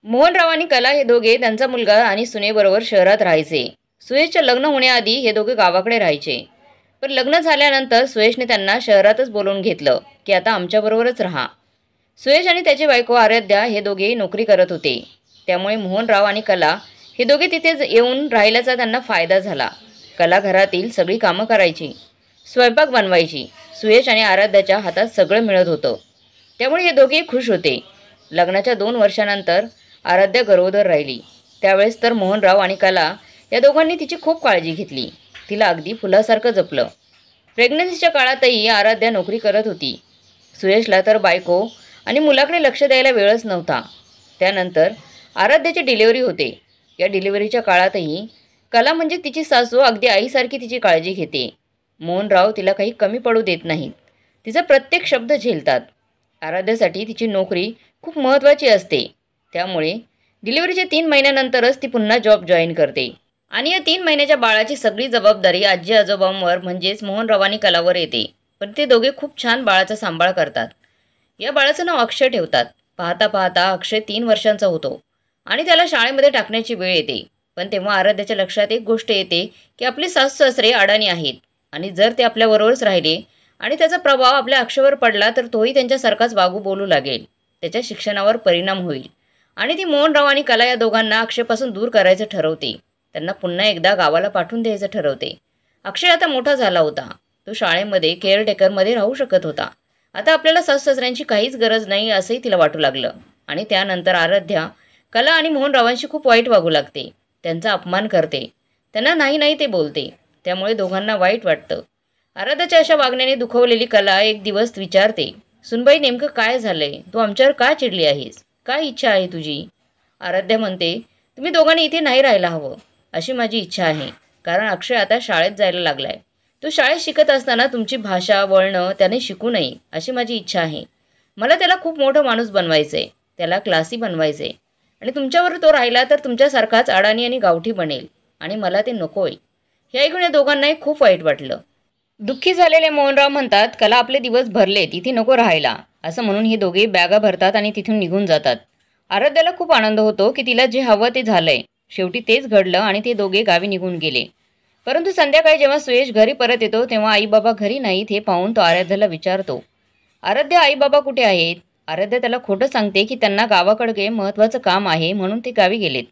मोहनराव आणि कला हे दोघे त्यांचा मुलगा आणि सुनेबरोबर शहरात राहायचे. सुयशचे लग्न होण्याआधी हे दोघे गावाकडे राहायचे. पण लग्न झाल्यानंतर सुयशने त्यांना शहरातच बोलावून घेतलं की आता आमच्याबरोबरच राहा. सुयश आणि त्याची बायको आराध्या हे दोघेही नोकरी करत होते. त्यामुळे मोहनराव आणि कला हे दोघे तिथे येऊन राहिल्याचा त्यांना फायदा झाला. कला घरातील सगळी कामं करायची, स्वयंपाक बनवायची. सुयश आणि आराध्याच्या हातात सगळं मिळत होतं. त्यामुळे हे दोघेही खुश होते. लग्नाच्या 2 वर्षानंतर आराध्या गरोदर राहिली. त्यावेळेस तर मोहनराव आणि कला या दोघांनी तिची खूप काळजी घेतली. तिला अगदी फुलासारखं जपलं. प्रेग्नन्सीच्या काळातही आराध्या नोकरी करत होती. सुयशला तर बायको आणि मुलाकडे लक्ष द्यायला वेळच नव्हता. त्यानंतर आराध्याची डिलिव्हरी होते. या डिलिव्हरीच्या काळातही कला म्हणजे तिची सासू अगदी आईसारखी तिची काळजी घेते. मोहनराव तिला काही कमी पडू देत नाहीत. तिचा प्रत्येक शब्द झेलतात. आराध्यासाठी तिची नोकरी खूप महत्त्वाची असते. त्यामुळे डिलिव्हरीच्या 3 महिन्यानंतरच ती पुन्हा जॉब जॉईन करते. आणि या 3 महिन्याच्या बाळाची सगळी जबाबदारी आजी आजोबांवर म्हणजेच मोहनराव आणि कलावर येते. पण ते दोघे खूप छान बाळाचा सांभाळ करतात. या बाळाचं नाव अक्षय ठेवतात. पाहता पाहता अक्षय 3 वर्षांचा होतो आणि त्याला शाळेमध्ये टाकण्याची वेळ येते. पण तेव्हा आराध्याच्या लक्षात एक गोष्ट येते की आपले सासू सासरे अडाणी आहेत आणि जर ते आपल्याबरोबरच राहिले आणि त्याचा प्रभाव आपल्या अक्षयवर पडला तर तोही त्यांच्यासारखाच वागू बोलू लागेल. त्याच्या शिक्षणावर परिणाम होईल आणि ती मोहनराव आणि कला या दोघांना अक्षयपासून दूर करायचं ठरवते. त्यांना पुन्हा एकदा गावाला पाठवून द्यायचं ठरवते. अक्षय आता मोठा झाला होता. तो शाळेमध्ये केअरटेकरमध्ये राहू शकत होता. आता आपल्याला सासू-सासऱ्यांची काहीच गरज नाही असंही तिला वाटू लागलं. आणि त्यानंतर आराध्या कला आणि मोहनरावांशी खूप वाईट वागू लागते. त्यांचा अपमान करते. त्यांना नाही नाही ते बोलते. त्यामुळे दोघांना वाईट वाटतं. आराध्याच्या अशा वागण्याने दुखवलेली कला एक दिवस विचारते, सुनबाई नेमकं काय झालंय? तू आमच्यावर का चिडली आहेस? काय इच्छा आहे तुझी? आराध्या म्हणते, तुम्ही दोघांनी इथे नाही राहायला हवं अशी माझी इच्छा आहे. कारण अक्षय आता शाळेत जायला लागलाय. तो शाळेत शिकत असताना तुमची भाषा वळणं त्याने शिकू नये अशी माझी इच्छा आहे. मला त्याला खूप मोठं माणूस बनवायचं आहे. त्याला क्लासी बनवायचं आहे. आणि तुमच्यावर तो राहिला तर तुमच्यासारखाच अडाणी आणि गावठी बनेल आणि मला ते नकोय. हे ऐकून या दोघांनाही खूप वाईट वाटलं. दुःखी झालेले मोहनराव म्हणतात, कला आपले दिवस भरले, तिथे नको राहायला असं म्हणून हे दोघे बॅगा भरतात आणि तिथून निघून जातात. आराध्याला खूप आनंद होतो की तिला जे हवं ते झालंय. शेवटी तेच घडलं आणि ते दोघे गावी निघून गेले. परंतु संध्याकाळी जेव्हा सुयश घरी परत येतो तेव्हा आई बाबा घरी नाहीत हे पाहून तो आराध्याला विचारतो, आराध्या आई बाबा कुठे आहेत? आराध्या त्याला खोटं सांगते की त्यांना गावाकडे महत्त्वाचं काम आहे म्हणून ते गावी गेलेत.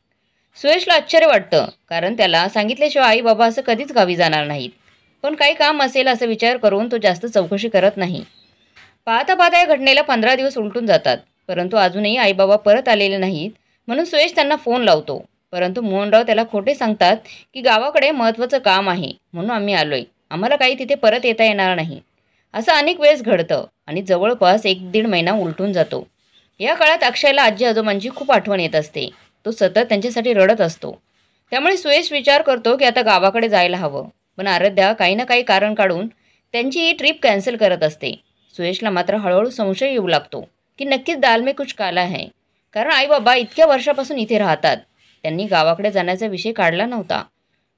सुयशला आश्चर्य वाटतं कारण त्याला सांगितल्याशिवाय आई बाबा असं कधीच गावी जाणार नाहीत. पण काही काम असेल असा विचार करून तो जास्त चौकशी करत नाही. पाहता पाहता या घटनेला 15 दिवस उलटून जातात. परंतु अजूनही आई बाबा परत आलेले नाहीत. म्हणून सुयश त्यांना फोन लावतो. परंतु मोहनराव त्याला खोटे सांगतात की गावाकडे महत्त्वाचं काम आहे म्हणून आम्ही आलोय. आम्हाला काही तिथे परत येता येणार नाही. असं अनेक वेळेस घडतं आणि जवळपास 1-1.5 महिना उलटून जातो. या काळात अक्षयला आजी आजोबांची खूप आठवण येत असते. तो सतत त्यांच्यासाठी रडत असतो. त्यामुळे सुयश विचार करतो की आता गावाकडे जायला हवं. पण आराध्या काही ना काही कारण काढून त्यांची ही ट्रिप कॅन्सल करत असते. सुयशला मात्र हळूहळू संशय येऊ लागतो की नक्कीच दाल में कुछ काला है. कारण आई बाबा इतक्या वर्षापासून इथे राहतात. त्यांनी गावाकडे जाण्याचा विषय काढला नव्हता.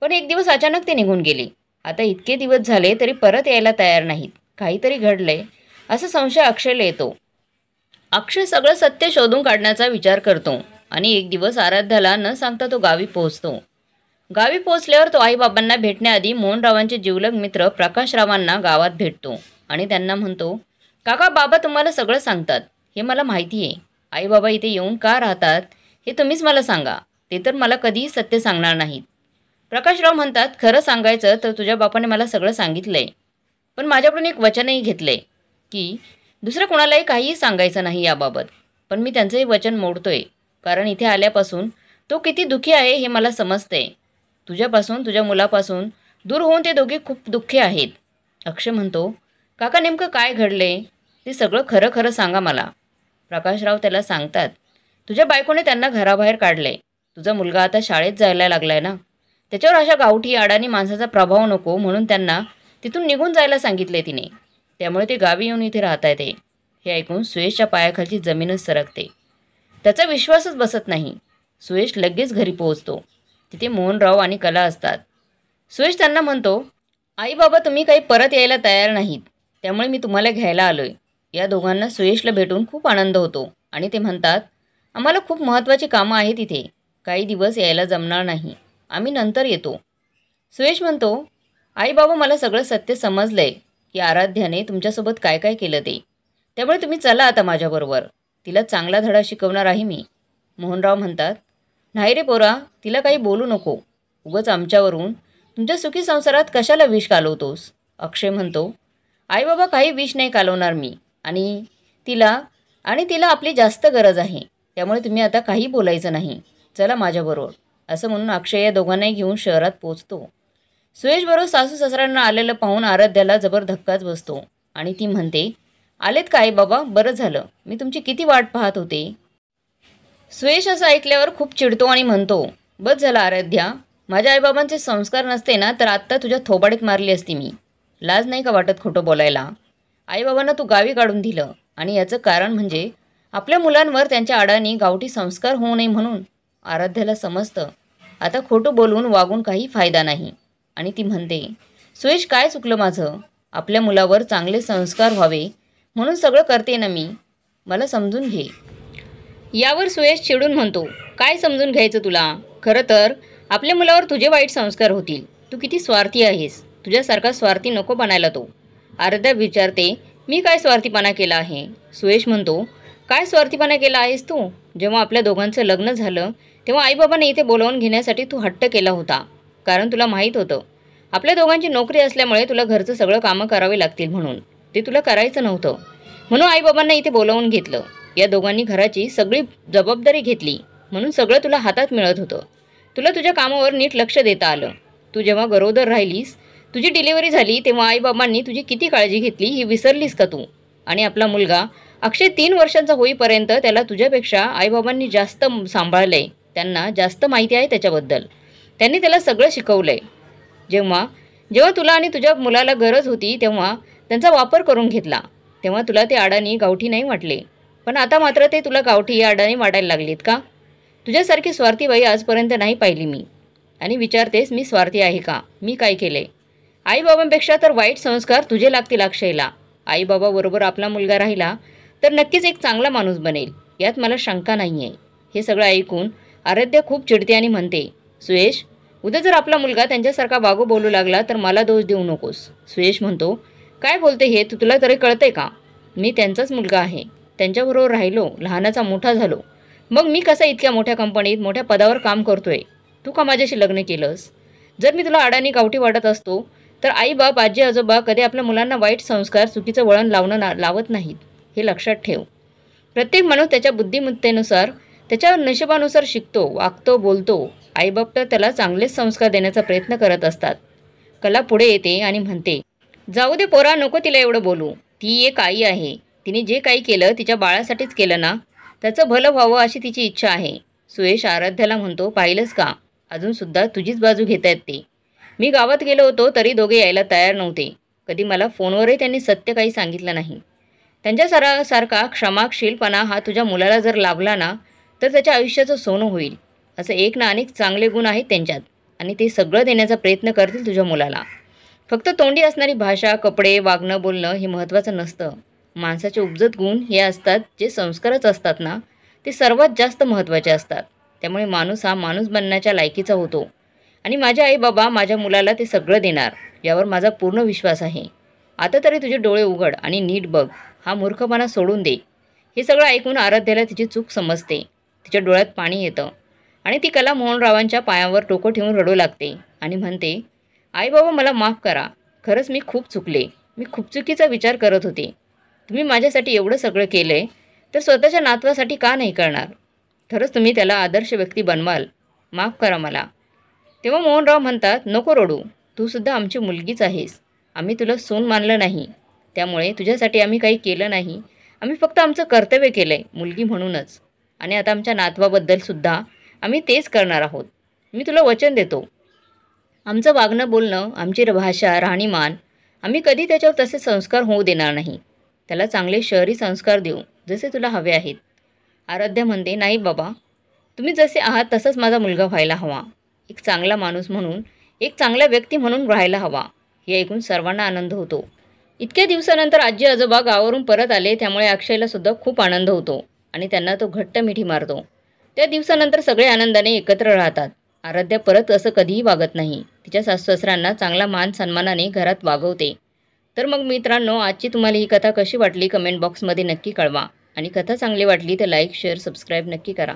पण एक दिवस अचानक ते निघून गेले. आता इतके दिवस झाले तरी परत यायला तयार नाहीत. काहीतरी घडलंय असा संशय अक्षयला येतो. अक्षय सगळं सत्य शोधून काढण्याचा विचार करतो आणि एक दिवस आराध्याला न सांगता तो गावी पोहोचतो. गावी पोहोचल्यावर तो आईबाबांना भेटण्याआधी मोहनरावांचे जिवलग मित्र प्रकाशरावांना गावात भेटतो आणि त्यांना म्हणतो, काका बाबा तुम्हाला सगळं सांगतात हे मला माहिती आहे. आई बाबा इथे येऊन का राहतात हे तुम्हीच मला सांगा. ते तर मला कधीही सत्य सांगणार नाहीत. प्रकाशराव म्हणतात, खरं सांगायचं तर तुझ्या बापाने मला सगळं सांगितलंय. पण माझ्याकडून एक वचनही घेतलंय की दुसरं कोणालाही काहीही सांगायचं नाही याबाबत. पण मी त्यांचंही वचन मोडतोय. कारण इथे आल्यापासून तो किती दुःखी आहे हे मला समजतंय. तुझ्यापासून तुझ्या मुलापासून दूर होऊन ते दोघे खूप दुःखी आहेत. अक्षय म्हणतो, काका नेमकं काय घडले ते सगळं खरं खरं सांगा मला. प्रकाशराव त्याला सांगतात, तुझ्या बायकोने त्यांना घराबाहेर काढले. तुझा मुलगा आता शाळेत जायला लागलाय ना. त्याच्यावर अशा गावठी अडाणी माणसाचा प्रभाव नको म्हणून त्यांना तिथून निघून जायला सांगितले तिने. त्यामुळे ते गावी येऊन इथे राहता येते. हे ऐकून सुयशच्या पायाखालची जमीनच सरकते. त्याचा विश्वासच बसत नाही. सुयश लगेच घरी पोहोचतो. तिथे मोहनराव आणि कला असतात. सुयश त्यांना म्हणतो, आई बाबा तुम्ही काही परत यायला तयार नाहीत. त्यामुळे मी तुम्हाला घ्यायला आलोय. या दोघांना सुयशला भेटून खूप आनंद होतो आणि ते म्हणतात, आम्हाला खूप महत्त्वाची कामं आहेत इथे. काही दिवस यायला जमणार नाही. आम्ही नंतर येतो. सुयश म्हणतो, आई बाबा मला सगळं सत्य समजलंय की आराध्याने तुमच्यासोबत काय काय केलं ते. त्यामुळे तुम्ही चला आता माझ्याबरोबर. तिला चांगला धडा शिकवणार आहे मी. मोहनराव म्हणतात, नाही रे पोरा, तिला काही बोलू नको. उगाच आमच्यावरून तुमच्या सुखी संसारात कशाला विष कालवतोस. अक्षय म्हणतो, आई बाबा काही विष नाही कालवणार मी. आणि तिला तिला आपली जास्त गरज आहे. त्यामुळे तुम्ही आता काही बोलायचं नाही. चला माझ्याबरोबर. असं म्हणून अक्षय या दोघांनाही घेऊन शहरात पोचतो. सुयशबरोबर सासू सासऱ्यांना आलेलं पाहून आराध्याला जबर धक्काच बसतो आणि ती म्हणते, आलेत काय बाबा, बरं झालं. मी तुमची किती वाट पाहत होते. सुयश असं ऐकल्यावर खूप चिडतो आणि म्हणतो, बस झाला आराध्या. माझ्या आईबाबांचे संस्कार नसते ना तर आत्ता तुझ्या थोबाडीत मारली असती मी. लाज नाही का वाटत खोटं बोलायला. आईबाबांना तू गावी काढून दिलं आणि याचं कारण म्हणजे आपल्या मुलांवर त्यांच्या आडाने गावठी संस्कार होऊ नये म्हणून. आराध्याला समजतं आता खोटं बोलून वागून काही फायदा नाही आणि ती म्हणते, सुयश काय चुकलं माझं. आपल्या मुलावर चांगले संस्कार व्हावे म्हणून सगळं करते ना मी. मला समजून घे. यावर सुयश चिडून म्हणतो, काय समजून घ्यायचं तुला. खरं तर आपल्या मुलावर तुझे वाईट संस्कार होतील. तू किती स्वार्थी आहेस. तुझ्यासारखा स्वार्थी नको बनायला तो. आराध्या विचारते, मी काय स्वार्थीपणा केला आहे. सुयश म्हणतो, काय स्वार्थीपणा केला आहेस तू. जेव्हा आपल्या दोघांचं लग्न झालं तेव्हा आईबाबांना इथे बोलावून घेण्यासाठी तू हट्ट केला होता. कारण तुला माहीत होतं आपल्या दोघांची नोकरी असल्यामुळे तुला घरचं सगळं कामं करावी लागतील म्हणून. ते तुला करायचं नव्हतं म्हणून आईबाबांना इथे बोलावून घेतलं. या दोघांनी घराची सगळी जबाबदारी घेतली म्हणून सगळं तुला हातात मिळत होतं. तुला तुझ्या कामावर नीट लक्ष देता आलं. तू जेव्हा गरोदर राहिलीस, तुझी डिलिव्हरी झाली तेव्हा आईबाबांनी तुझी किती काळजी घेतली ही विसरलीस का तू. आणि आपला मुलगा अक्षय 3 वर्षांचा होईपर्यंत त्याला तुझ्यापेक्षा आईबाबांनी जास्त सांभाळलंय. त्यांना जास्त माहिती आहे त्याच्याबद्दल. त्यांनी त्याला सगळं शिकवलंय. जेव्हा जेव्हा तुला आणि तुझ्या मुलाला गरज होती तेव्हा त्यांचा वापर करून घेतला. तेव्हा तुला ते अडाणी गावठी नाही वाटले. पण आता मात्र ते तुला गावठी अडाणी वाटायला लागलीत का. तुझ्यासारखी स्वार्थी बाई आजपर्यंत नाही पाहिली मी. आणि विचारतेस मी स्वार्थी आहे का. मी काय केले. आईबाबांपेक्षा तर वाईट संस्कार तुझे लागतील अक्षयला. आईबाबाबरोबर आपला मुलगा राहिला तर नक्कीच एक चांगला माणूस बनेल, यात मला शंका नाही आहे. हे सगळं ऐकून आराध्या खूप चिडते आणि म्हणते, सुयश, उद्या जर आपला मुलगा त्यांच्यासारखा वागू बोलू लागला तर मला दोष देऊ नकोस. सुयश म्हणतो, काय बोलते हे, तुला तरी कळतंय का. मी त्यांचाच मुलगा आहे. त्यांच्याबरोबर राहिलो, लहानाचा मोठा झालो. मग मी कसा इतक्या मोठ्या कंपनीत मोठ्या पदावर काम करतोय. तू का माझ्याशी लग्न केलंस. जर मी तुला अडाणी गावठी वाटत असतो तर आई बाप आजी आजोबा कधी आपल्या मुलांना वाईट संस्कार चुकीचं वळण लावत नाहीत. हे लक्षात ठेव. प्रत्येक माणूस त्याच्या बुद्धिमत्तेनुसार त्याच्या नशिबानुसार शिकतो, वागतो, बोलतो. आईबाप तर त्याला चांगलेच संस्कार देण्याचा प्रयत्न करत असतात. कला पुढे येते आणि म्हणते, जाऊ दे पोरा, नको तिला एवढं बोलू. ती एक आई आहे. तिने जे काही केलं तिच्या बाळासाठीच केलं ना. त्याचं भलं व्हावं अशी तिची इच्छा आहे. सुयश आराध्याला म्हणतो, पाहिलंस का, अजूनसुद्धा तुझीच बाजू घेत आहेत ते. मी गावात गेलो होतो तरी दोघे यायला तयार नव्हते. कधी मला फोनवरही त्यांनी सत्य काही सांगितलं नाही. त्यांच्यासारखा क्षमाशीलपणा हा तुझ्या मुलाला जर लाभला ना तर त्याच्या आयुष्याचं सोनं होईल. असं एक ना अनेक चांगले गुण आहेत त्यांच्यात आणि ते सगळं देण्याचा प्रयत्न करतील तुझ्या मुलाला. फक्त तोंडी असणारी भाषा, कपडे, वागणं, बोलणं हे महत्त्वाचं नसतं. माणसाचे उपजत गुण हे असतात, जे संस्कारच असतात ना, ते सर्वात जास्त महत्त्वाचे असतात. त्यामुळे माणूस हा माणूस बनण्याच्या लायकीचा होतो आणि माझे आई बाबा माझ्या मुलाला ते सगळं देणार यावर माझा पूर्ण विश्वास आहे. आता तरी तुझे डोळे उघड आणि नीट बघ. हा मूर्खपणा सोडून दे. हे सगळं ऐकून आराध्याला तिची चूक समजते. तिच्या डोळ्यात पाणी येतं आणि ती कला मोहनरावांच्या पायावर डोकं ठेवून रडू लागते आणि म्हणते, आई बाबा मला माफ करा. खरंच मी खूप चुकले. मी खूप चुकीचा विचार करत होते. तुम्ही माझ्यासाठी एवढं सगळं केलं आहे तर स्वतःच्या नातवासाठी का नाही करणार. खरंच तुम्ही त्याला आदर्श व्यक्ती बनवाल. माफ करा मला. तेव्हा मोहनराव म्हणतात, नको रडू. तूसुद्धा आमची मुलगीच आहेस. आम्ही तुला सून मानलं नाही. त्यामुळे तुझ्यासाठी आम्ही काही केलं नाही. आम्ही फक्त आमचं कर्तव्य केलं आहे मुलगी म्हणूनच. आणि आता आमच्या नातवाबद्दलसुद्धा आम्ही तेच करणार आहोत. मी तुला वचन देतो. आमचं वागणं बोलणं, आमची भाषा, राहणीमान आम्ही कधी त्याच्यावर तसे संस्कार होऊ देणार नाही. त्याला चांगले शहरी संस्कार देऊ जसे तुला हवे आहेत. आराध्या म्हणते, नाही बाबा, तुम्ही जसे आहात तसंच माझा मुलगा व्हायला हवा. एक चांगला माणूस म्हणून, एक चांगला व्यक्ती म्हणून राहायला हवा. हे ऐकून सर्वांना आनंद होतो. इतक्या दिवसानंतर आजी आजोबा गावावरून परत आले त्यामुळे अक्षयला सुद्धा खूप आनंद होतो आणि त्यांना तो घट्ट मिठी मारतो. त्या दिवसानंतर सगळे आनंदाने एकत्र राहतात. आराध्या परत असं कधीही वागत नाही. तिच्या सासू-सासऱ्यांना चांगला मान सन्मानाने घरात वागवते. तर मग मित्रांनो, आजची तुम्हाला ही कथा कशी वाटली कमेंट बॉक्समध्ये नक्की कळवा. आणि कथा चांगली वाटली तर लाईक, शेअर, सबस्क्राईब नक्की करा.